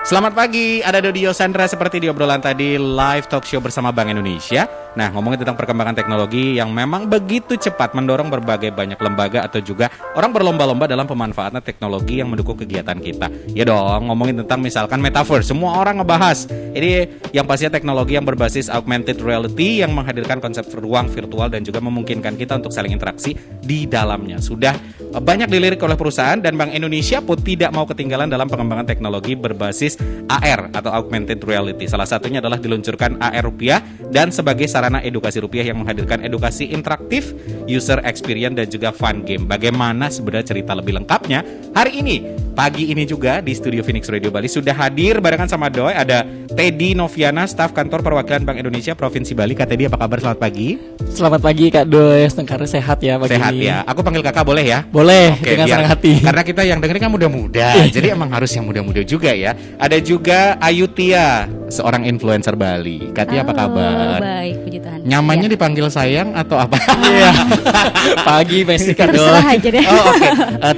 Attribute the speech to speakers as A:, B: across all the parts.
A: Selamat pagi, ada Dodio Sandra seperti di obrolan tadi, live talk show bersama Bank Indonesia. Nah, ngomongin tentang perkembangan teknologi yang memang begitu cepat mendorong berbagai banyak lembaga atau juga orang berlomba-lomba dalam pemanfaatan teknologi yang mendukung kegiatan kita. Ya dong, ngomongin tentang misalkan metaverse, semua orang ngebahas. Ini yang pastinya teknologi yang berbasis augmented reality yang menghadirkan konsep ruang virtual dan juga memungkinkan kita untuk saling interaksi di dalamnya. Sudah banyak dilirik oleh perusahaan dan Bank Indonesia pun tidak mau ketinggalan dalam pengembangan teknologi berbasis AR atau augmented reality. Salah satunya adalah diluncurkan AR Rupiah dan sebagai sarana edukasi rupiah yang menghadirkan edukasi interaktif, user experience dan juga fun game. Bagaimana sebenarnya cerita lebih lengkapnya? Hari ini, pagi ini juga di studio Phoenix Radio Bali sudah hadir barengan sama Doi, ada Teddy Noviana, staf kantor perwakilan Bank Indonesia Provinsi Bali. Kak Teddy, apa kabar? Selamat pagi.
B: Selamat pagi Kak Doi, sekarang sehat ya pagi
A: Sehat
B: ini.
A: ya. Aku panggil kakak boleh ya?
B: Boleh,
A: Oke,
B: dengan senang hati.
A: Karena kita yang dengerin kan muda-muda, jadi emang harus yang muda-muda juga ya. Ada juga Ayu Tia, seorang influencer Bali. Kak Tia, apa kabar?
C: Baik, puji Tuhan.
A: Nyamannya dipanggil sayang atau apa?
B: Iya. Pagi masih Kak Doi.
C: Terserah aja deh.
A: Oh, oke.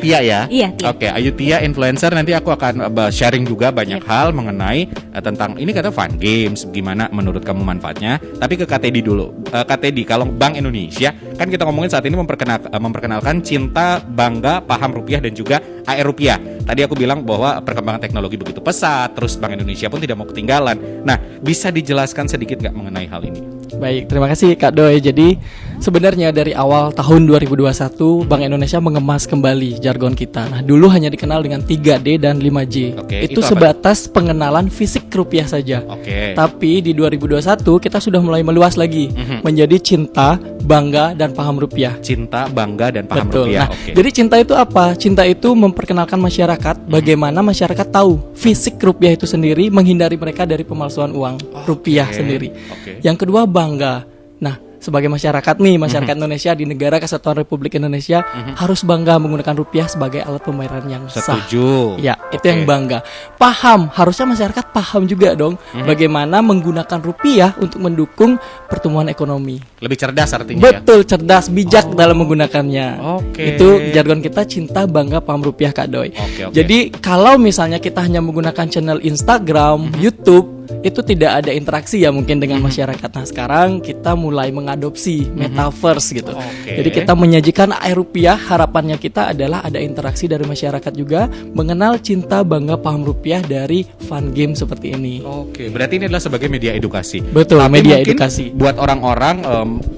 A: Tia ya?
C: Iya, Tia.
A: Oke, Ayu Tia influencer. Nanti aku akan sharing juga banyak hal mengenai tentang ini kata fun games. Gimana menurut kamu manfaatnya? Tapi ke Kak Teddy dulu. Kak Teddy, kalau Bank Indonesia kan kita ngomongin saat ini memperkenalkan cinta, bangga, paham rupiah dan juga AR Rupiah. Tadi aku bilang bahwa perkembangan teknologi begitu pesat, terus Bank Indonesia pun tidak mau ketinggalan. Nah, bisa dijelaskan sedikit nggak mengenai hal ini?
B: Baik, terima kasih Kak Doi. Jadi sebenarnya dari awal tahun 2021 Bank Indonesia mengemas kembali jargon kita. Nah, dulu hanya dikenal dengan 3D dan 5G.
A: Oke,
B: itu
A: itu apa?
B: sebatas pengenalan fisik rupiah saja.
A: Oke.
B: Tapi di 2021 kita sudah mulai meluas lagi menjadi cinta, bangga dan paham rupiah.
A: Cinta, bangga dan paham
B: Betul.
A: rupiah.
B: Nah,
A: Oke.
B: jadi cinta itu apa? Cinta itu memperkenalkan masyarakat bagaimana masyarakat tahu fisik rupiah itu sendiri, menghindari mereka dari pemalsuan uang rupiah sendiri.
A: Oke.
B: Yang kedua bangga. Nah, sebagai masyarakat nih, masyarakat Indonesia di negara Kesatuan Republik Indonesia harus bangga menggunakan rupiah sebagai alat pembayaran yang sah.
A: Setuju.
B: Ya, itu
A: Oke.
B: yang bangga. Paham, harusnya masyarakat paham juga dong bagaimana menggunakan rupiah untuk mendukung pertumbuhan ekonomi.
A: Lebih cerdas artinya ya.
B: Betul, cerdas, bijak dalam menggunakannya.
A: Oke.
B: Itu jargon kita cinta, bangga, paham rupiah Kak Doi.
A: Oke.
B: Jadi kalau misalnya kita hanya menggunakan channel Instagram, YouTube, itu tidak ada interaksi ya mungkin dengan masyarakat. Nah, sekarang kita mulai mengadopsi metaverse gitu.
A: Oke.
B: Jadi kita menyajikan AR Rupiah, harapannya kita adalah ada interaksi dari masyarakat juga, mengenal cinta, bangga, paham rupiah dari fun game seperti ini.
A: Oke, berarti ini adalah sebagai media edukasi.
B: Betul,
A: Tapi
B: media
A: mungkin
B: edukasi.
A: buat orang-orang,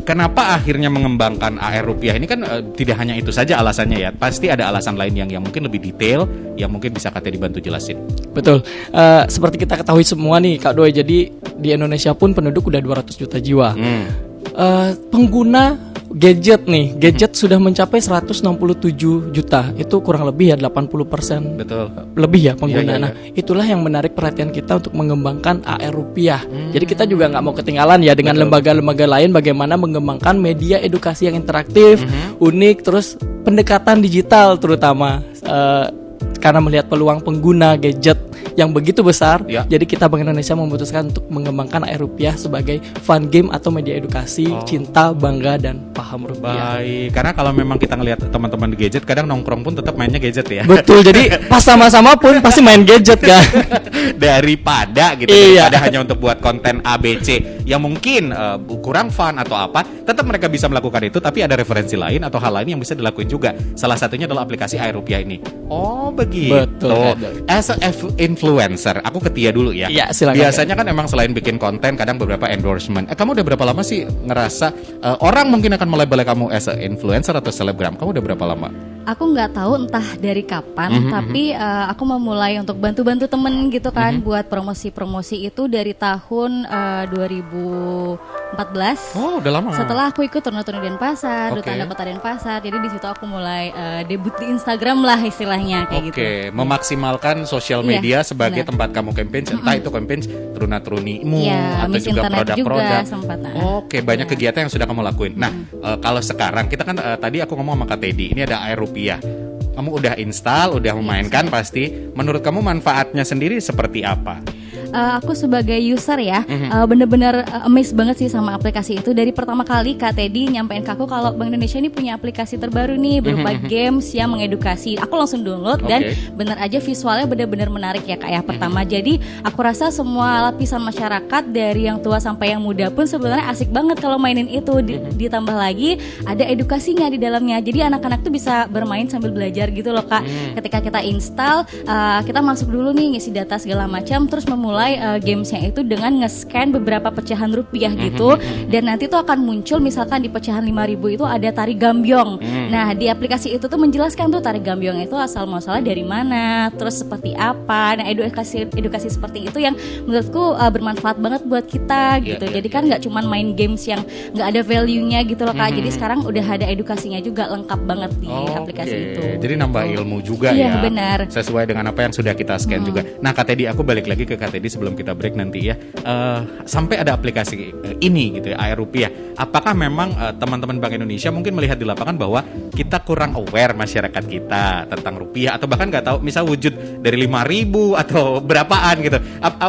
A: kenapa akhirnya mengembangkan AR Rupiah ini kan tidak hanya itu saja alasannya ya. Pasti ada alasan lain yang mungkin lebih detail, yang mungkin bisa Kak Teddy dibantu jelasin.
B: Betul, seperti kita ketahui semua nih Kak Doi, jadi di Indonesia pun penduduk udah 200 juta jiwa. Pengguna gadget nih, gadget sudah mencapai 167 juta. Itu kurang lebih ya 80%
A: Betul.
B: lebih ya pengguna.
A: Iya, iya,
B: Nah, itulah yang menarik perhatian kita untuk mengembangkan AR Rupiah. Jadi kita juga nggak mau ketinggalan ya dengan lembaga-lembaga lain bagaimana mengembangkan media edukasi yang interaktif, unik, terus pendekatan digital terutama. Karena melihat peluang pengguna gadget yang begitu besar,
A: Ya.
B: jadi kita Bank Indonesia memutuskan untuk mengembangkan AR Rupiah sebagai fun game atau media edukasi, cinta, bangga, dan paham rupiah.
A: Baik, karena kalau memang kita ngelihat teman-teman di gadget, kadang nongkrong pun tetap mainnya gadget ya.
B: Betul, jadi pas sama-sama pun pasti main gadget kan.
A: Daripada gitu,
B: Iya.
A: daripada hanya untuk buat konten ABC yang mungkin kurang fun atau apa, tetap mereka bisa melakukan itu, tapi ada referensi lain atau hal lain yang bisa dilakuin juga. Salah satunya adalah aplikasi AR Rupiah ini. Oh, begitu.
B: Betul, Kak Doi.
A: As a influencer, aku ke Tia dulu ya.
B: Iya, silakan.
A: Biasanya kan emang selain bikin konten, kadang beberapa endorsement. Kamu udah berapa lama sih ngerasa orang mungkin akan melabel kamu as a influencer atau selebgram? Kamu udah berapa lama?
C: Aku nggak tahu entah dari kapan, tapi aku memulai untuk bantu-bantu temen gitu kan, buat promosi-promosi itu dari tahun 2014.
A: Oh, udah lama.
C: Setelah aku ikut turun-turun Denpasar,
A: Oke.
C: Duta Kota Denpasar, jadi di situ aku mulai debut di Instagram lah istilahnya kayak gitu.
A: Oke, memaksimalkan sosial
C: Iya,
A: media sebagai
C: benar.
A: tempat kamu campaign, entah itu campaign teruna-terunimu
C: Iya,
A: atau
C: Miss
A: juga
C: Internet
A: produk-produk.
C: juga sempat,
A: Oke, banyak
C: Iya.
A: kegiatan yang sudah kamu lakuin. Nah, kalau sekarang kita kan tadi aku ngomong sama Kak Teddy, ini ada AR Rupiah. Kamu udah install, udah memainkan pasti. Menurut kamu manfaatnya sendiri seperti apa?
C: aku sebagai user ya, bener-bener amazed banget sih sama aplikasi itu. Dari pertama kali Kak Teddy nyampein ke aku kalau Bank Indonesia ini punya aplikasi terbaru nih berupa games yang mengedukasi. Aku langsung download dan bener aja visualnya bener-bener menarik ya Kak ya. Pertama, jadi aku rasa semua lapisan masyarakat dari yang tua sampai yang muda pun sebenarnya asik banget kalau mainin itu. Ditambah lagi ada edukasinya di dalamnya. Jadi anak-anak tuh bisa bermain sambil belajar gitu loh Kak. Ketika kita install, kita masuk dulu nih ngisi data segala macam, terus memulai gamesnya itu dengan nge-scan beberapa pecahan rupiah gitu, dan nanti tuh akan muncul misalkan di pecahan 5.000 itu ada tari gambyong. Nah di aplikasi itu tuh menjelaskan tuh tari gambyong itu asal muasalnya dari mana, terus seperti apa. Nah edukasi seperti itu yang menurutku bermanfaat banget buat kita gitu. Jadi kan nggak cuma main games yang nggak ada value-nya gitu loh Kak. Jadi sekarang udah ada edukasinya juga, lengkap banget di aplikasi itu.
A: Jadi nambah ilmu juga
C: ya. Iya benar.
A: Sesuai dengan apa yang sudah kita scan juga. Nah Kak Teddy, aku balik lagi ke Kak Teddy sebelum kita break nanti ya. Sampai ada aplikasi ini gitu ya, AR Rupiah. Apakah memang teman-teman Bank Indonesia mungkin melihat di lapangan bahwa kita kurang aware masyarakat kita tentang rupiah, atau bahkan nggak tahu misal wujud dari 5.000 atau berapaan gitu.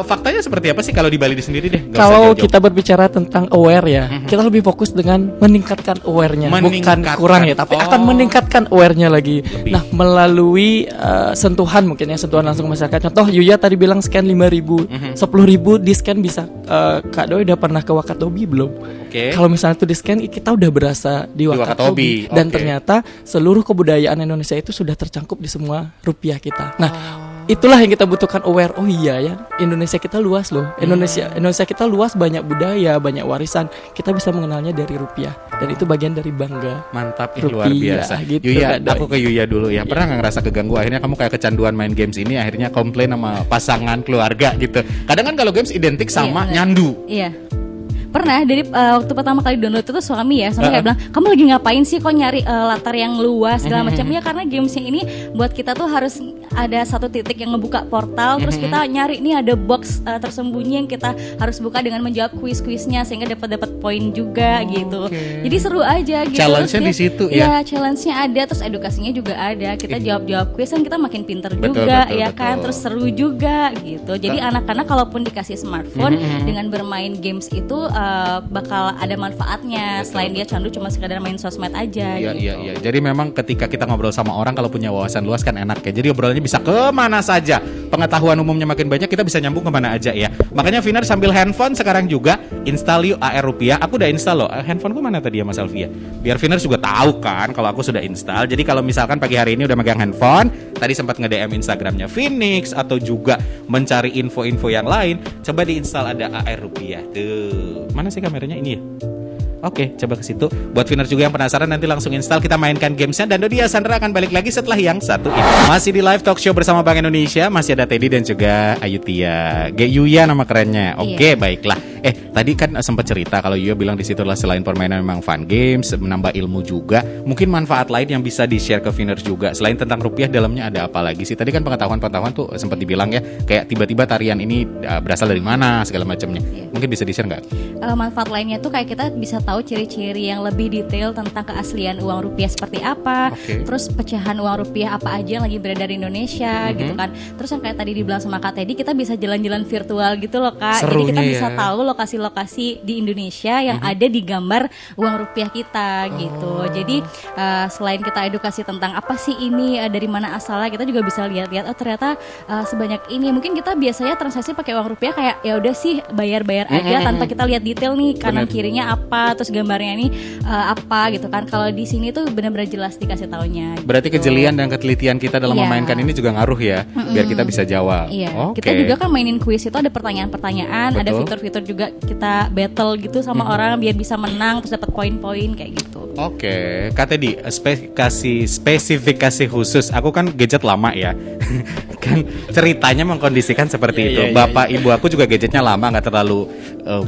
A: Faktanya seperti apa sih kalau di Bali sendiri deh?
B: Kalau kita berbicara tentang aware ya, kita lebih fokus dengan meningkatkan awarenya, bukan kurang ya, tapi akan meningkatkan awarenya lagi. Nah melalui sentuhan mungkin ya, sentuhan langsung masyarakat. Contoh Yuya tadi bilang scan 5.000, 10.000 di scan bisa. Kak Doi udah pernah ke Wakatobi belum? Kalau misalnya itu di scan, kita udah berasa di Wakatobi. Dan ternyata seluruh kebudayaan Indonesia itu sudah tercangkup di semua rupiah kita. Nah itulah yang kita butuhkan, aware. Oh iya ya, Indonesia kita luas loh. Indonesia kita luas, banyak budaya, banyak warisan. Kita bisa mengenalnya dari rupiah, dan itu bagian dari bangga.
A: Mantap, luar biasa.
B: Gitu,
A: Yuya, aku ke Yuya dulu ya. Pernah nggak ngerasa keganggu? Akhirnya kamu kayak kecanduan main games ini, akhirnya komplain sama pasangan, keluarga gitu. Kadang kan kalau games identik sama nyandu.
C: Iya. Pernah, dari waktu pertama kali download itu suami kayak bilang, kamu lagi ngapain sih kok nyari latar yang luas segala macam. Ya karena gamesnya ini buat kita tuh harus ada satu titik yang ngebuka portal, terus kita nyari nih ada box tersembunyi yang kita harus buka dengan menjawab kuis-kuisnya sehingga dapat poin juga gitu. Jadi seru aja gitu.
A: Challenge-nya di situ ya.
C: Iya, challenge-nya ada, terus edukasinya juga ada. Kita jawab kuis kan kita makin pinter juga kan, terus seru juga gitu. Jadi anak-anak kalaupun dikasih smartphone dengan bermain games itu bakal ada manfaatnya. Selain dia candu cuma sekadar main sosmed aja.
A: Iya. Jadi memang ketika kita ngobrol sama orang, kalau punya wawasan luas kan enak ya. Jadi obrolannya bisa kemana saja. Pengetahuan umumnya makin banyak, kita bisa nyambung kemana aja ya. Makanya Viner sambil handphone sekarang juga install yuk AR Rupiah. Aku udah install loh. Handphoneku mana tadi ya Mas Alvia? Biar Viner juga tahu kan kalau aku sudah install. Jadi kalau misalkan pagi hari ini udah megang handphone, tadi sempat nge-DM Instagramnya Phoenix atau juga mencari info-info yang lain, coba diinstal, ada AR Rupiah tuh. Mana sih kameranya ini ya? Oke, coba ke situ. Buat Viner juga yang penasaran, nanti langsung install, kita mainkan gamesnya. Dan Dodi Sandra akan balik lagi setelah yang satu ini. Masih di live talk show bersama Bank Indonesia. Masih ada Teddy dan juga Ayutia. Yuya nama kerennya. Oke, baiklah. Tadi kan sempat cerita kalau Yuya bilang di situ adalah selain permainan memang fun games, menambah ilmu juga. Mungkin manfaat lain yang bisa di-share ke Viner juga. Selain tentang rupiah, dalamnya ada apa lagi sih? Tadi kan pengetahuan tuh sempat dibilang ya, kayak tiba-tiba tarian ini berasal dari mana segala macamnya. Mungkin bisa di-share nggak?
C: Manfaat lainnya tuh kayak kita bisa tahu ciri-ciri yang lebih detail tentang keaslian uang rupiah seperti apa, terus pecahan uang rupiah apa aja yang lagi beredar di Indonesia gitu kan. Terus yang kayak tadi dibilang sama Kak Teddy, kita bisa jalan-jalan virtual gitu loh Kak. Serunya jadi kita bisa tahu lokasi-lokasi di Indonesia yang ada di gambar uang rupiah kita gitu. Jadi selain kita edukasi tentang apa sih ini, dari mana asalnya, kita juga bisa lihat-lihat ternyata sebanyak ini. Mungkin kita biasanya transaksi pakai uang rupiah kayak ya udah sih bayar-bayar aja tanpa kita lihat detail nih kanan kirinya apa, terus gambarnya ini apa gitu kan. Kalau di sini tuh benar-benar jelas dikasih taunya.
A: Berarti kejelian dan ketelitian kita dalam memainkan ini juga ngaruh ya, biar kita bisa jawab.
C: Kita juga kan mainin kuis itu ada pertanyaan-pertanyaan, ada fitur-fitur juga kita battle gitu sama orang biar bisa menang terus dapat poin-poin kayak gitu.
A: Kak Teddy, spesifikasi khusus. Aku kan gadget lama ya. Kan ceritanya mengkondisikan seperti itu. Bapak ibu aku juga gadgetnya lama, nggak terlalu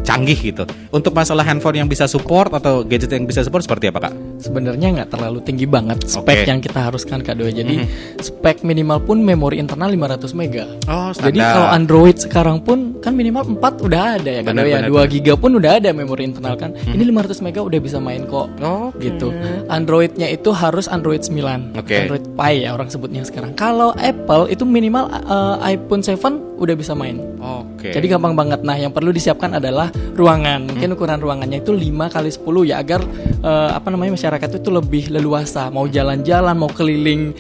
A: canggih gitu. Untuk masalah handphone yang bisa support atau gadget yang bisa support seperti apa Kak?
B: Sebenarnya nggak terlalu tinggi banget spek yang kita haruskan Kak Doi. Jadi spek minimal pun memori internal 500 mega. Jadi kalau Android sekarang pun kan minimal 4 udah ada ya Kak Doi ya. 2 giga pun udah ada memori internal kan. Ini 500 mega udah bisa main kok. Gitu. Androidnya itu harus Android 9. Android Pie ya orang sebutnya sekarang. Kalau Apple itu minimal iPhone 7 udah bisa main.
A: Oke.
B: Jadi gampang banget. Nah, yang perlu disiapkan adalah ruangan. Mungkin ukuran ruangannya itu 5x10 ya, agar masyarakat itu lebih leluasa, mau jalan-jalan, mau keliling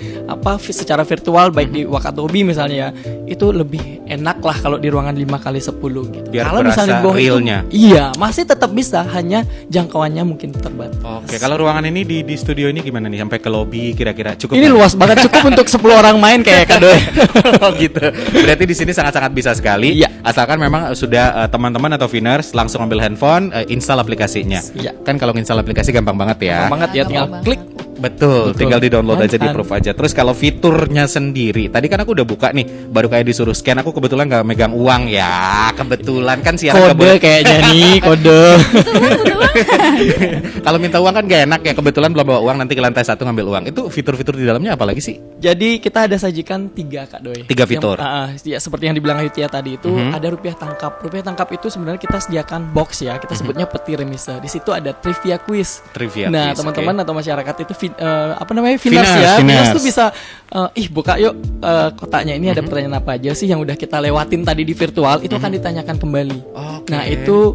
B: secara virtual baik di Wakatobi misalnya ya, itu lebih enak lah kalau di ruangan 5x10 gitu.
A: Biar
B: Kalau misalnya
A: berasa
B: bawah itu,
A: realnya.
B: iya, masih tetap bisa, hanya jangkauannya mungkin terbatas.
A: Oke, kalau ruangan ini di studio ini gimana nih? Sampai ke lobby kira-kira cukup?
B: Ini
A: nggak?
B: luas banget, cukup untuk 10 orang main kayak Kak Doi.
A: Oh gitu. Berarti di sini sangat-sangat bisa sekali.
B: Iya.
A: Asalkan memang sudah teman-teman atau Viners langsung ambil handphone, install aplikasinya.
B: Iya.
A: Kan kalau install aplikasi gampang banget ya.
B: Gampang banget ya, tinggal
C: Gampang
B: klik.
A: Betul, tinggal di-download aja,
B: Kan.
A: di-approve aja. Terus kalau fiturnya sendiri, tadi kan aku udah buka nih, baru kayak disuruh scan. Aku kebetulan nggak megang uang ya. Kebetulan kan siaran nggak
B: Kode
A: boleh.
B: kayaknya nih, kode.
A: Kalau minta uang kan gak enak ya. Kebetulan belum bawa uang, nanti ke lantai 1 ngambil uang. Itu fitur-fitur di dalamnya apa lagi sih?
B: Jadi kita ada sajikan 3 Kak Doi.
A: 3 fitur.
B: Ya, seperti yang dibilang Yutia tadi itu ada rupiah tangkap. Rupiah tangkap itu sebenarnya kita sediakan box ya. Kita sebutnya peti remise. Di situ ada trivia quiz.
A: Trivia
B: Nah,
A: quiz,
B: teman-teman
A: oke.
B: atau masyarakat itu Finers
A: Finers,
B: ya. Finers
A: Finers.
B: tuh bisa buka yuk kotaknya ini ada pertanyaan apa aja sih yang udah kita lewatin tadi di virtual, itu akan ditanyakan kembali.
A: Oke.
B: Nah, itu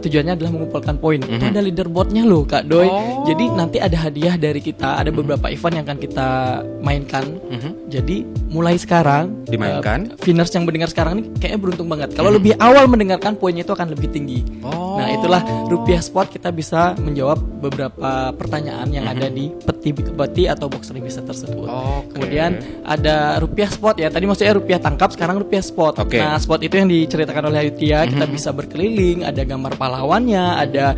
B: tujuannya adalah mengumpulkan poin. Itu ada leaderboardnya loh Kak Doi. Jadi nanti ada hadiah dari kita, ada beberapa event yang akan kita mainkan. Jadi mulai sekarang
A: Dimainkan.
B: Finers yang mendengar sekarang ini kayaknya beruntung banget. Kalau lebih awal mendengarkan, poinnya itu akan lebih tinggi.
A: Oh.
B: Nah, itulah rupiah spot, kita bisa menjawab beberapa pertanyaan yang ada di peti atau box remise tersebut.
A: Oke.
B: Kemudian ada rupiah spot ya. Tadi maksudnya rupiah tangkap, sekarang rupiah spot.
A: Oke.
B: Nah, spot itu yang diceritakan oleh Yutia, kita bisa berkeliling, ada gambar pahlawannya, ada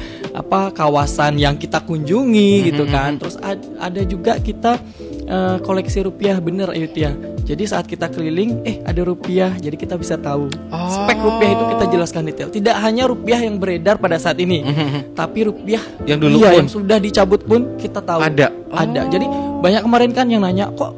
B: kawasan yang kita kunjungi gitu kan. Terus ada juga kita koleksi rupiah bener Yutia. Jadi saat kita keliling, ada rupiah, jadi kita bisa tahu spek rupiah itu kita jelaskan detail. Tidak hanya rupiah yang beredar pada saat ini, tapi rupiah
A: Yang dulu pun.
B: yang sudah dicabut pun kita tahu.
A: Ada.
B: Ada. Jadi banyak kemarin kan yang nanya, kok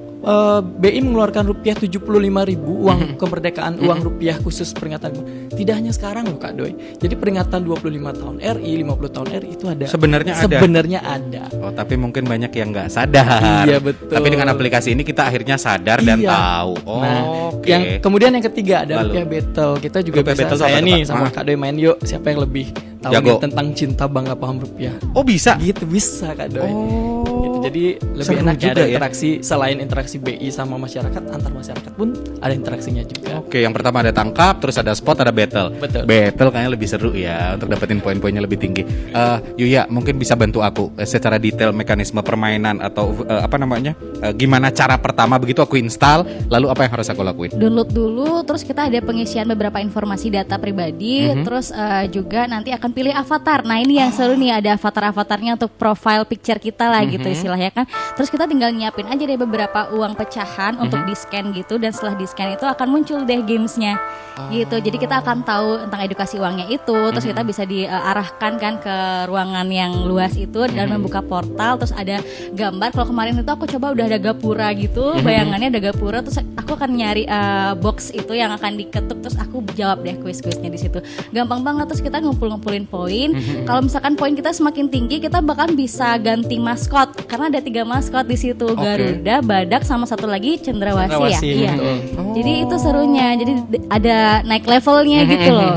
B: BI mengeluarkan rupiah 75.000 uang kemerdekaan, uang rupiah khusus peringatan. Tidak hanya sekarang loh Kak Doi. Jadi peringatan 25 tahun RI, 50 tahun RI itu ada. Sebenarnya ada.
A: Oh, tapi mungkin banyak yang nggak sadar.
B: Iya, betul.
A: Tapi dengan aplikasi ini kita akhirnya sadar dan
B: Iya.
A: tahu. Oh,
B: Nah,
A: oke.
B: yang kemudian yang ketiga ada
A: Lalu?
B: rupiah battle. Kita juga
A: Rupiah
B: bisa
A: battle itu
B: saya
A: apa tuh,
B: nih
A: Pak?
B: sama Kak Doi main yuk. Siapa yang lebih tahu
A: Jago.
B: nih tentang cinta bangga paham rupiah?
A: Oh, bisa.
B: Gitu bisa Kak Doi. Gitu. Jadi lebih
A: Seru
B: enak ya,
A: juga
B: ada
A: ya.
B: interaksi selain interaksi BI sama masyarakat, antar masyarakat pun ada interaksinya juga.
A: Oke, yang pertama ada tangkap, terus ada spot, ada battle.
B: Betul.
A: Battle kayaknya lebih seru ya untuk dapetin poin-poinnya lebih tinggi. Yuya, mungkin bisa bantu aku secara detail mekanisme permainan atau gimana cara pertama begitu aku install, lalu apa yang harus aku lakuin?
C: Download dulu, terus kita ada pengisian beberapa informasi data pribadi, terus juga nanti akan pilih avatar. Nah, ini yang seru nih, ada avatar-avatarnya untuk profile picture kita lah gitu istilahnya kan. Terus kita tinggal nyiapin aja deh beberapa uang pecahan untuk di-scan gitu, dan setelah di-scan itu akan muncul deh gamesnya gitu. Jadi kita akan tahu tentang edukasi uangnya itu, terus kita bisa diarahkan kan ke ruangan yang luas itu dan membuka portal, terus ada gambar. Kalau kemarin itu aku coba udah ada gapura gitu, bayangannya ada gapura, terus aku akan nyari box itu yang akan diketuk, terus aku jawab deh kuis-kuisnya di situ. Gampang banget, terus kita ngumpulin poin. Kalau misalkan poin kita semakin tinggi, kita bahkan bisa ganti maskot karena ada 3 maskot di situ, Garuda, Badak, sama satu lagi Cendrawasih ya.
B: Cendrawasih,
C: Iya.
B: betul.
C: Jadi itu serunya. Jadi ada naik levelnya gitu loh.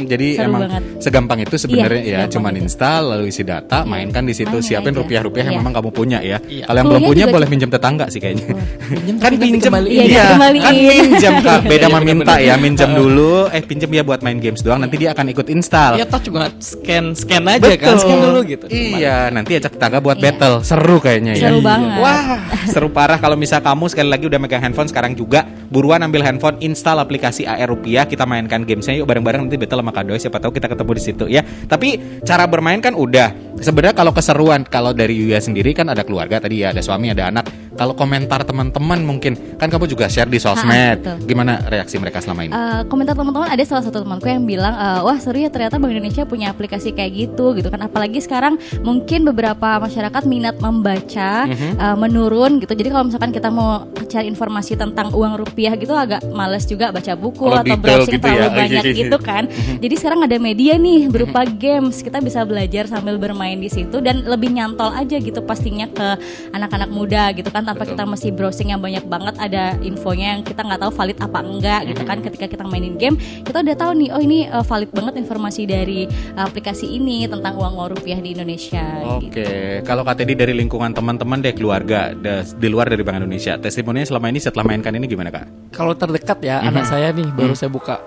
A: Jadi
C: Seru
A: emang
C: banget.
A: segampang itu sebenarnya
C: Iya,
A: ya,
C: gampang
A: cuman
C: itu.
A: install lalu isi data, mainkan di situ,
C: Mainin
A: siapin
C: aja.
A: rupiah-rupiah yang
C: Iya.
A: memang kamu punya ya.
B: Iya.
A: Kalau yang belum
C: Kuliah
A: punya
C: juga
A: boleh
C: gitu.
A: minjem tetangga sih kayaknya.
B: Pinjam
A: Kan
B: tapi nanti
A: pinjem,
B: kembaliin.
C: Iya,
A: iya,
C: dikembaliin.
A: kan minjem Kak. Beda sama
B: Iya,
A: minta
B: bener-bener.
A: ya, minjem dulu, pinjem ya buat main games doang, nanti dia akan ikut install.
B: Ya toh juga scan aja kan, scan dulu gitu.
A: Iya, nanti ajak tetangga buat
C: Iya.
A: battle. Seru kayaknya ya.
C: Seru banget.
A: Wah, seru parah. Kalau misal kamu sekali lagi udah megang handphone sekarang juga, buruan ambil handphone, install aplikasi AR Rupiah, kita mainkan gamesnya yuk bareng-bareng, nanti battle sama Kak Doi, siapa tahu kita ketemu di situ ya. Tapi cara bermain kan udah. Sebenarnya kalau keseruan, kalau dari Yuya sendiri kan ada keluarga tadi ya, ada suami, ada anak. Kalau komentar teman-teman mungkin kan kamu juga share di sosmed.
C: betul.
A: Gimana reaksi mereka selama ini?
C: Komentar teman-teman, ada salah satu temanku yang bilang, wah seru ya ternyata Bank Indonesia punya aplikasi kayak gitu kan. Apalagi sekarang mungkin beberapa masyarakat minat membaca menurun gitu. Jadi kalau misalkan kita mau cari informasi tentang uang rupiah gitu agak males juga baca buku
A: Kalau
C: atau
A: detail
C: browsing
A: gitu
C: terlalu
A: ya.
C: banyak gitu kan. Jadi sekarang ada media nih berupa games, kita bisa belajar sambil bermain main di situ dan lebih nyantol aja gitu pastinya ke anak-anak muda gitu kan, tanpa
A: Betul.
C: kita mesti browsing yang banyak banget, ada infonya yang kita nggak tahu valid apa enggak gitu kan. Ketika kita mainin game kita udah tahu nih, oh ini valid banget informasi dari aplikasi ini tentang uang rupiah di Indonesia. Gitu.
A: Oke, kalau Kak Teddy dari lingkungan teman-teman deh, keluarga di luar dari Bank Indonesia, testimoninya selama ini setelah mainkan ini gimana Kak?
B: Kalau terdekat ya, anak saya nih baru saya buka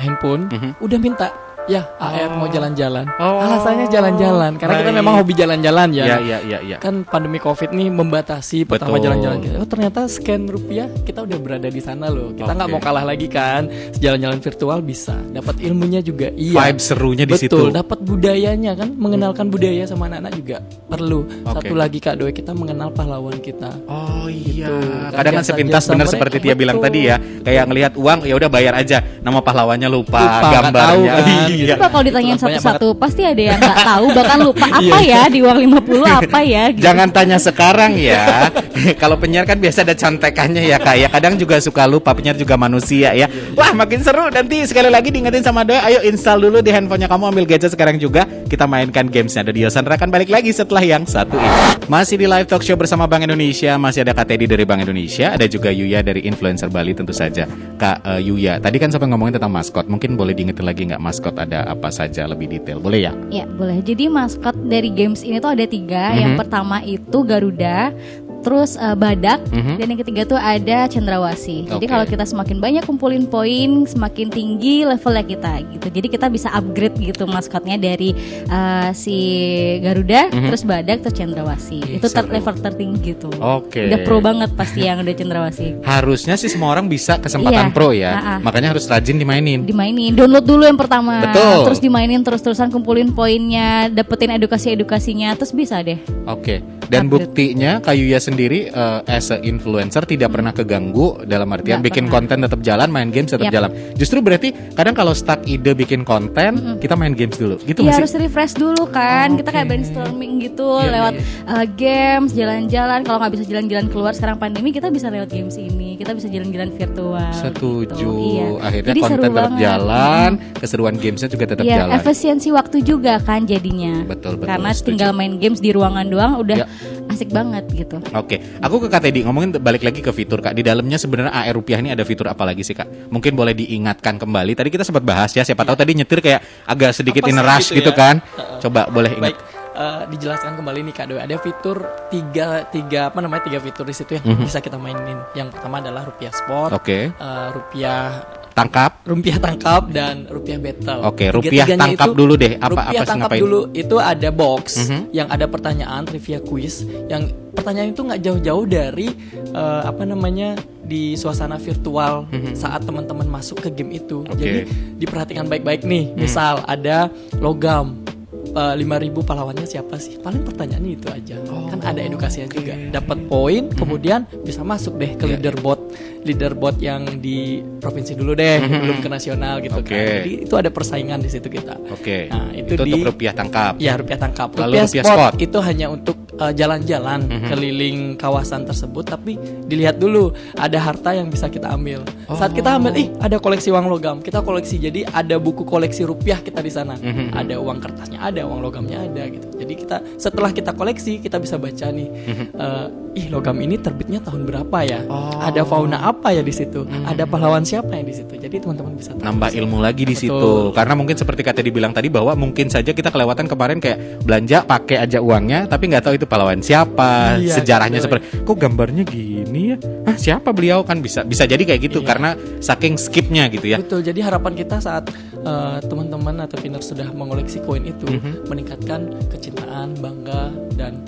B: handphone, udah minta ya AR mau jalan-jalan.
A: Oh,
B: Alasannya jalan-jalan karena kita
A: baik.
B: memang hobi jalan-jalan ya.
A: Iya.
B: Kan pandemi Covid nih membatasi pertama
A: Betul.
B: jalan-jalan. Oh ternyata scan rupiah kita udah berada di sana loh. Kita nggak
A: Oke.
B: mau kalah lagi kan. Jalan-jalan virtual bisa, dapat ilmunya juga. Iya.
A: Vibe serunya di situ.
B: Betul, dapat budayanya kan, mengenalkan budaya sama anak-anak juga perlu.
A: Oke.
B: Satu lagi Kak Doi, kita mengenal pahlawan kita.
A: Oh iya.
B: Gitu.
A: Kadang kan
B: Jasa-jasa
A: sepintas benar
B: mereka,
A: seperti Tia bilang
B: betul.
A: tadi ya, kayak ngelihat uang ya udah bayar aja, nama pahlawannya lupa
B: Lupa, nggak tahu
A: gambarnya.
B: kan.
A: Iya.
C: Coba kalau ditanyain
B: Banyak
C: satu-satu pasti ada yang nggak tahu, bahkan lupa apa ya di uang 50 apa ya gitu.
A: Jangan tanya sekarang ya. Kalau penyiar kan biasa ada contekannya ya Kak ya. Kadang juga suka lupa, penyiar juga manusia ya. Wah makin seru. Nanti sekali lagi diingetin sama Doi, ayo install dulu di handphonenya kamu, ambil gadget sekarang juga. Kita mainkan gamesnya. Dodi Yosandra akan balik lagi setelah yang satu ini. Masih di live talk show bersama Bank Indonesia. Masih ada Kak Teddy dari Bank Indonesia. Ada juga Yuya dari Influencer Bali tentu saja. Kak Yuya, tadi kan sampai ngomongin tentang maskot. Mungkin boleh diingetin lagi nggak maskot ada apa saja lebih detail? Boleh ya?
C: Ya boleh. Jadi maskot dari games ini tuh ada 3. Yang pertama itu Garuda, terus badak, dan yang ketiga tuh ada cendrawasih. Jadi
A: Oke.
C: kalau kita semakin banyak kumpulin poin, semakin tinggi levelnya kita gitu. Jadi kita bisa upgrade gitu maskotnya dari si Garuda, terus badak, terus cendrawasih. Itu
A: seru.
C: level tertinggi tuh.
A: Oke.
C: Udah pro banget pasti yang udah cendrawasih.
A: Harusnya sih semua orang bisa kesempatan
C: Iya.
A: pro ya.
C: Ha-ha.
A: Makanya harus rajin dimainin.
C: Dimainin, download dulu yang pertama,
A: Betul.
C: terus dimainin terus-terusan, kumpulin poinnya, dapetin edukasinya, terus bisa deh.
A: Oke. Dan
C: Upgrade.
A: buktinya Kak Yuya sendiri as a influencer tidak pernah keganggu dalam artian
C: Nggak
A: bikin
C: pernah.
A: konten tetap jalan, main games tetap
C: Yap.
A: jalan. Justru berarti kadang kalau stuck ide bikin konten, kita main games dulu. Gitu
C: Iya,
A: nggak
C: harus
A: sih?
C: refresh dulu kan.
A: Oh,
C: Kita
A: oke.
C: kayak brainstorming gitu
A: Iya,
C: lewat
A: iya,
C: games, jalan-jalan. Kalau nggak bisa jalan-jalan keluar sekarang pandemi, kita bisa lewat games ini. Kita bisa jalan-jalan virtual.
A: Setuju.
C: Gitu. Iya.
A: Akhirnya
C: Jadi
A: konten
C: seru
A: tetap
C: banget.
A: jalan, keseruan gamesnya juga tetap
C: Iya,
A: jalan.
C: efisiensi waktu juga kan jadinya.
A: Betul,
C: Karena
A: setuju.
C: tinggal main games di ruangan doang udah
A: Ya.
C: asik banget gitu.
A: Oke, aku ke Kak Teddy ngomongin balik lagi ke fitur Kak. Di dalamnya sebenarnya AR rupiah ini ada fitur apa lagi sih Kak? Mungkin boleh diingatkan kembali. Tadi kita sempat bahas ya. Siapa tahu tadi nyetir kayak agak sedikit
B: Apa
A: in
B: sih
A: rush
B: gitu
A: gitu
B: ya?
A: kan? Coba boleh ingat.
B: Baik, dijelaskan kembali nih Kak Doi. Ada fitur tiga fitur di situ yang bisa kita mainin. Yang pertama adalah rupiah sport,
A: Oke.
B: rupiah
A: Tangkap.
B: dan rupiah battle.
A: Oke, rupiah
B: Tiga-tiganya
A: tangkap
B: itu-
A: dulu deh. Apa
B: rupiah
A: sih
B: tangkap
A: ngapain?
B: dulu itu ada box yang ada pertanyaan trivia quiz yang pertanyaan itu nggak jauh-jauh dari di suasana virtual saat teman-teman masuk ke game itu.
A: Oke.
B: Jadi diperhatikan baik-baik nih. Misal ada logam 5.000 pahlawannya siapa sih? Paling pertanyaannya itu aja. Kan ada edukasinya juga. Dapat poin, kemudian bisa masuk deh ke leaderboard yang di provinsi dulu deh, belum ke nasional gitu
A: Oke.
B: kan. Jadi itu ada persaingan di situ kita.
A: Oke.
B: Nah, itu
A: untuk rupiah tangkap.
B: Ya, rupiah tangkap.
A: Lalu
B: Rupiah
A: rupiah
B: spot,
A: spot.
B: itu hanya untuk jalan-jalan keliling kawasan tersebut, tapi dilihat dulu ada harta yang bisa kita ambil. Saat kita ambil, ada koleksi uang logam, kita koleksi. Jadi ada buku koleksi rupiah kita di sana. Ada uang kertasnya, ada uang logamnya ada gitu. Jadi kita setelah kita koleksi, kita bisa baca nih, logam ini terbitnya tahun berapa ya? Ada fauna apa ya di situ? Ada pahlawan siapa yang di situ? Jadi teman-teman bisa tahu.
A: Nambah ilmu lagi di
B: Betul.
A: situ. Karena mungkin seperti kata dibilang tadi bahwa mungkin saja kita kelewatan kemarin kayak belanja pakai aja uangnya tapi nggak tahu itu pahlawan siapa,
B: Iya,
A: sejarahnya
B: betul.
A: seperti kok gambarnya gini ya. Siapa beliau kan bisa jadi kayak gitu
B: Iya.
A: karena saking skipnya gitu ya.
B: Betul, jadi harapan kita saat teman-teman atau pinner sudah mengoleksi koin itu meningkatkan kecintaan, bangga dan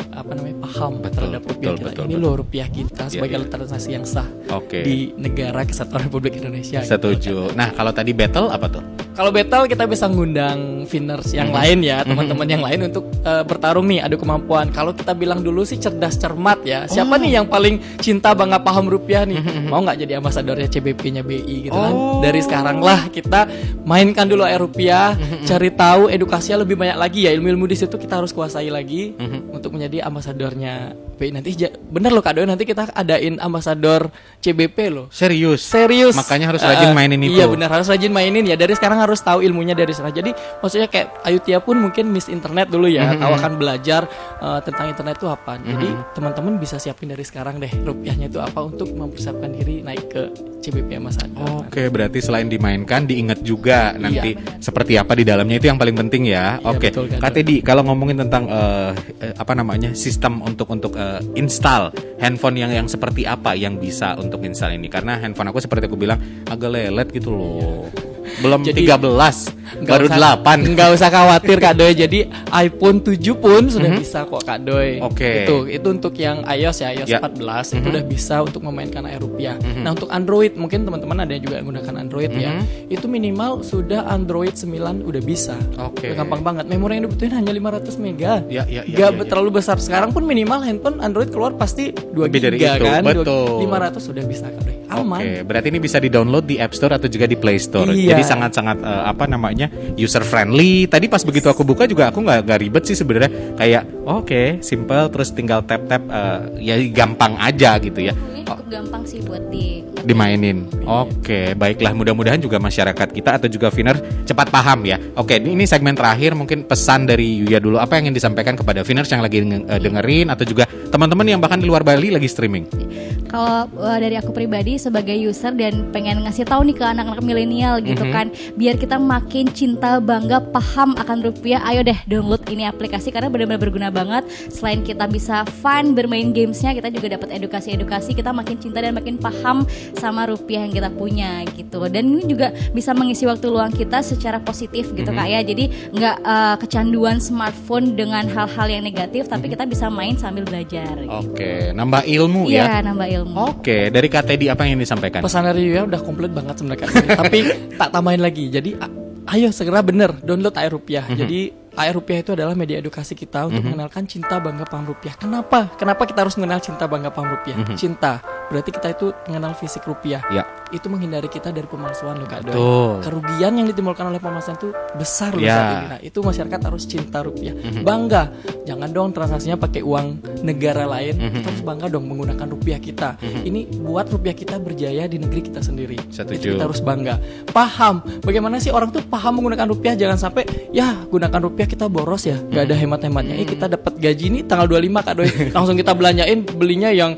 B: paham
A: Betul,
B: terhadap rupiah
A: betul,
B: kita.
A: betul,
B: Ini
A: betul.
B: loh rupiah kita sebagai
A: iya.
B: transaksi yang sah
A: Oke.
B: di negara kesatuan Republik Indonesia. gitu.
A: Setuju. Nah, kalau tadi battle apa tuh?
B: Kalau battle kita bisa ngundang winners yang lain ya, teman-teman yang lain untuk bertarung nih, adu kemampuan. Kalau kita bilang dulu sih cerdas cermat ya. Siapa nih yang paling cinta bangga paham rupiah nih? Mau nggak jadi ambasadornya CBP-nya BI gitu kan? Dari sekarang lah kita mainkan dulu rupiah, cari tahu edukasinya lebih banyak lagi ya, ilmu-ilmu di situ kita harus kuasai lagi untuk menjadi ambasadornya BI nanti. Bener loh Kak Doi, nanti kita adain ambasador CBP loh.
A: Serius. Makanya harus rajin mainin itu.
B: Iya benar, harus rajin mainin ya. Dari sekarang harus tahu ilmunya dari sana. Jadi maksudnya kayak Ayu Tia pun mungkin miss internet dulu ya, tahu akan belajar tentang internet itu apa. Jadi teman-teman bisa siapin dari sekarang deh rupiahnya itu apa untuk mempersiapkan diri naik ke CBP ambasador.
A: Oke, berarti selain dimainkan diingat juga nanti seperti apa di dalamnya, itu yang paling penting ya.
B: Iya,
A: Oke,
B: betul, Kak
A: Kak Teddy, kalau ngomongin tentang sistem untuk install handphone yang seperti apa yang bisa untuk install ini, karena handphone aku seperti aku bilang agak lelet gitu loh. Belum
B: Jadi,
A: 13, baru 8.
B: Enggak usah khawatir Kak Doi. Jadi iPhone 7 pun sudah bisa kok Kak Doi.
A: Oke.
B: Itu untuk yang iOS ya, iOS 14 itu udah bisa untuk memainkan rupiah. Nah, untuk Android mungkin teman-teman ada yang juga yang menggunakan Android ya. Itu minimal sudah Android 9 udah bisa.
A: Oke.
B: Udah gampang banget. Memori yang dibutuhin hanya 500 mega.
A: Ya.
B: Terlalu besar. Sekarang pun minimal handphone Android keluar pasti 2
A: Lebih dari
B: giga
A: itu,
B: kan.
A: betul.
B: 500 sudah bisa Kak Doi. Aman.
A: Oke, berarti ini bisa di-download di App Store atau juga di Play Store.
B: Iya.
A: Jadi sangat-sangat user friendly. Tadi pas begitu aku buka juga aku nggak ribet sih sebenarnya. Kayak oke, simple, terus tinggal tap ya gampang aja gitu ya.
C: Ini cukup gampang sih buat
A: Dimainin. Oke, baiklah, mudah-mudahan juga masyarakat kita atau juga Viners cepat paham ya. Oke, ini segmen terakhir, mungkin pesan dari Yuya dulu. Apa yang ingin disampaikan kepada Viners yang lagi dengerin atau juga teman-teman yang bahkan di luar Bali lagi streaming?
C: Kalau dari aku pribadi sebagai user dan pengen ngasih tahu nih ke anak-anak milenial gitu kan, biar kita makin cinta, bangga, paham akan rupiah, ayo deh download ini aplikasi karena benar-benar berguna banget. Selain kita bisa fun bermain gamesnya, kita juga dapat edukasi-edukasi, kita makin cinta dan makin paham sama rupiah yang kita punya gitu. Dan ini juga bisa mengisi waktu luang kita secara positif gitu Kak ya. Jadi nggak kecanduan smartphone dengan hal-hal yang negatif, tapi kita bisa main sambil belajar.
A: Oke, nambah ilmu
C: Iya,
A: ya.
C: nambah ilmu.
A: Oke, dari Kak Teddy apa yang disampaikan?
B: Pesan dari Yuya udah komplit banget sebenarnya Kak. Tapi tak tambahin lagi. Jadi ayo segera bener download rupiah. Jadi rupiah itu adalah media edukasi kita untuk mengenalkan cinta, bangga, paham rupiah. Kenapa kita harus mengenal cinta, bangga, paham rupiah? Cinta berarti kita itu mengenal fisik rupiah.
A: Ya.
B: Itu menghindari kita dari pemalsuan loh Kak Doi.
A: Betul.
B: Kerugian yang ditimbulkan oleh pemalsuan itu besar loh
A: Ya.
B: saat ini. Nah, itu masyarakat harus cinta rupiah. Bangga. Jangan dong transaksinya pakai uang negara lain. Kita harus bangga dong menggunakan rupiah kita. Ini buat rupiah kita berjaya di negeri kita sendiri.
A: Setuju.
B: Jadi kita harus bangga. Paham bagaimana sih orang tuh paham menggunakan rupiah, jangan sampai ya gunakan rupiah kita boros ya, gak ada hemat-hematnya. Kita dapat gaji ini tanggal 25 Kak Doi, langsung kita belanjain belinya yang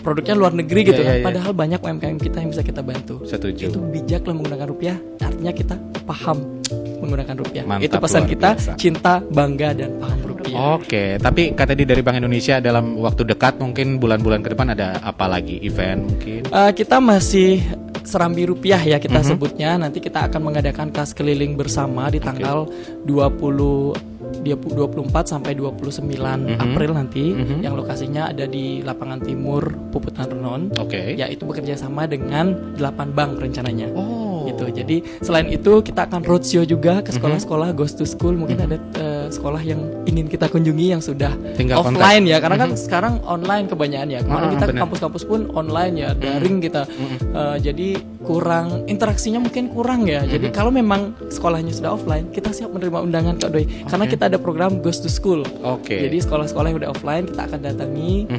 B: produknya luar negeri gitu kan. Padahal banyak UMKM kita yang bisa kita bantu.
A: Setuju.
B: Itu bijak lah menggunakan rupiah, artinya kita paham menggunakan rupiah.
A: Mantap,
B: Itu pesan
A: luar
B: kita,
A: biasa.
B: cinta, bangga dan paham rupiah.
A: Oke, tapi Kak Teddy dari Bank Indonesia dalam waktu dekat mungkin bulan-bulan ke depan ada apa lagi event mungkin?
B: Kita masih Serambi Rupiah ya kita sebutnya. Nanti kita akan mengadakan kas keliling bersama di tanggal 24 sampai 29 April nanti. Yang lokasinya ada di Lapangan Timur Puputan Renon.
A: Oke.
B: Ya, itu bekerja sama dengan 8 bank rencananya. Gitu. Jadi selain itu kita akan roadshow juga ke sekolah-sekolah, Ghost to School. Mungkin ada sekolah yang ingin kita kunjungi yang sudah
A: Tinggal
B: offline ya, karena kan sekarang online kebanyakan ya. Kemarin kita ke
A: benar.
B: kampus-kampus pun online ya, daring kita. Jadi kurang interaksinya mungkin kurang ya. Jadi kalau memang sekolahnya sudah offline, kita siap menerima undangan Kak Doi. Karena kita ada program Ghost to School.
A: Oke.
B: Jadi sekolah-sekolah yang udah offline kita akan datangi,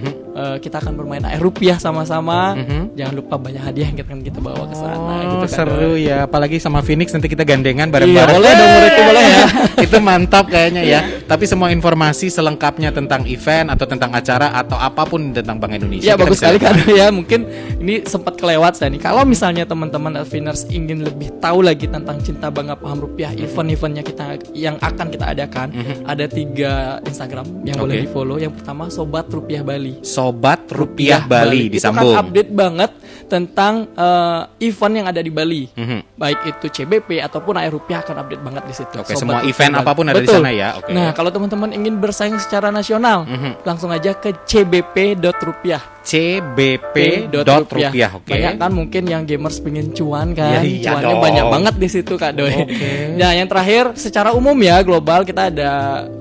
B: kita akan bermain rupiah sama-sama. Jangan lupa banyak hadiah yang kita bawa ke sana. Gitu, Kak
A: seru
B: Doi.
A: ya, apalagi sama Phoenix nanti kita gandengan
B: Iya,
A: bareng-bareng.
B: boleh dong, mereka boleh ya.
A: Itu mantap kayaknya ya. Tapi semua informasi selengkapnya tentang event atau tentang acara atau apapun tentang Bank Indonesia.
B: Ya
A: kita
B: bagus
A: bisa
B: sekali
A: lihat.
B: kan ya. Mungkin ini sempat kelewat saya nih. Kalau misalnya teman-teman Adviners ingin lebih tahu lagi tentang cinta, bangga, paham rupiah, event-eventnya kita yang akan kita adakan, ada 3 Instagram yang boleh di follow. Yang pertama Sobat Rupiah Bali.
A: Sobat Rupiah Bali disambung.
B: Itu kan update banget tentang event yang ada di Bali. Baik itu CBP ataupun rupiah akan update banget di situ.
A: Oke,
B: Sobat
A: semua
B: Rupiah
A: event
B: Bali.
A: apapun ada di
B: Betul.
A: sana ya. Oke.
B: Nah, kalau teman-teman ingin bersaing secara nasional, langsung aja ke cbp.rupiah.
A: cbp.rupiah. Oke.
B: Banyak kan mungkin yang gamers pengen cuan kan.
A: Iya
B: Cuannya
A: dong.
B: banyak banget di situ Kak Doi.
A: Oke.
B: Nah, yang terakhir secara umum ya global kita ada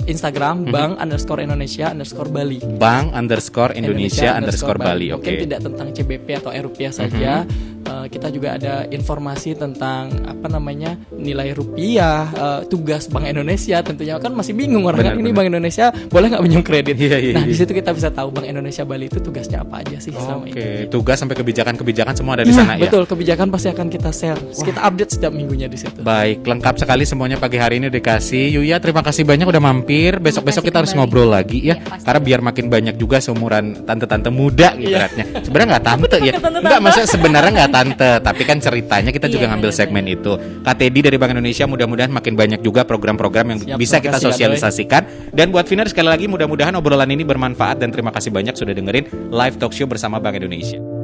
B: Instagram bank_Indonesia_Bali.
A: Bank_Indonesia_Bali.
B: Mungkin
A: Oke.
B: tidak tentang CBP atau rupiah saja. Kita juga ada informasi tentang apa namanya nilai rupiah, tugas Bank Indonesia. Tentunya kan masih bingung orang kan ini Bank Indonesia boleh nggak pinjam kredit.
A: Iya.
B: Nah di situ kita bisa tahu Bank Indonesia Bali itu tugasnya apa aja sih sama
A: Oke,
B: ini.
A: tugas sampai kebijakan-kebijakan semua ada di sana ya.
B: Betul, kebijakan pasti akan kita share. Kita update setiap minggunya di situ.
A: Baik, lengkap sekali semuanya pagi hari ini dikasih. Yuya, terima kasih banyak udah mampir. Besok-besok kita harus
C: kembali.
A: ngobrol lagi ya,
C: Iya, pasti.
A: karena biar makin banyak juga seumuran tante-tante muda gitu ibaratnya. Sebenarnya nggak tante ya, nggak maksudnya sebenarnya nggak tante, tapi kan ceritanya kita juga
C: Iya,
A: ngambil
C: benar-benar.
A: segmen itu. Kak Teddy dari Bank Indonesia mudah-mudahan makin banyak juga program-program yang
B: Siap,
A: bisa
B: terima
A: kita
B: kasih, Kak Doi.
A: sosialisasikan. Dan buat Viner sekali lagi mudah-mudahan obrolan ini bermanfaat dan terima kasih banyak sudah dengerin live talk show bersama Bank Indonesia.